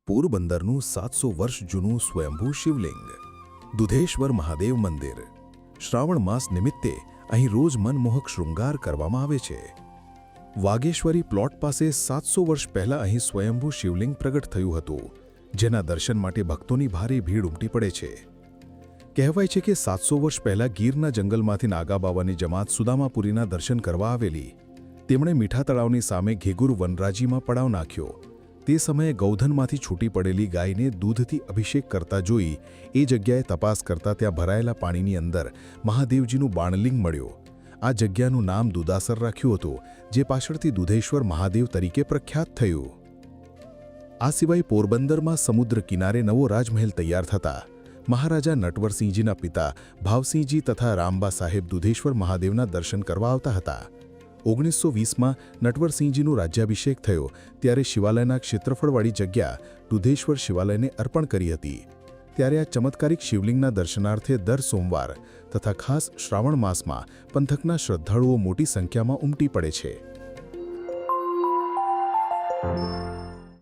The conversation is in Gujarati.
પોરબંદરનું 700 વર્ષ જૂનું સ્વયંભૂ શિવલિંગ દુધેશ્વર મહાદેવ મંદિર। શ્રાવણ માસ નિમિત્તે અહીં રોજ મનમોહક શૃંગાર કરવામાં આવે છે। વાગેશ્વરી પ્લોટ પાસે 700 વર્ષ પહેલાં અહીં સ્વયંભૂ શિવલિંગ પ્રગટ થયું હતું, જેના દર્શન માટે ભક્તોની ભારે ભીડ ઉમટી પડે છે। કહેવાય છે કે 700 વર્ષ પહેલાં ગીરના જંગલમાંથી નાગાબાવાની જમાત સુદામાપુરીના દર્શન કરવા આવેલી। તેમણે મીઠા તળાવની સામે ઘેગુર વનરાજીમાં પડાવ નાખ્યો। તે સમયે ગૌધનમાંથી છૂટી પડેલી ગાયને દૂધથી અભિષેક કરતા જોઈ એ જગ્યાએ તપાસ કરતા ત્યાં ભરાયેલા પાણીની અંદર મહાદેવજીનું બાણલિંગ મળ્યો। આ જગ્યાનું નામ દુદાસર રાખ્યું હતું, જે પાછળથી દુધેશ્વર મહાદેવ તરીકે પ્રખ્યાત થયું। આ સિવાય પોરબંદરમાં સમુદ્ર કિનારે નવો રાજમહેલ તૈયાર થતા મહારાજા નટવરસિંહજીના પિતા ભાવસિંહજી તથા રામબા સાહેબ દુધેશ્વર મહાદેવના દર્શન કરવા આવતા હતા। 1920માં નટવરસિંહજીનું રાજ્યાભિષેક થયો ત્યારે શિવાલયના ક્ષેત્રફળવાળી જગ્યા દુધેશ્વર શિવાલયને અર્પણ કરી હતી। ત્યારે આ ચમત્કારિક શિવલિંગના દર્શનાર્થે દર સોમવાર તથા ખાસ શ્રાવણ માસમાં પંથકના શ્રદ્ધાળુઓ મોટી સંખ્યામાં ઉમટી પડે છે।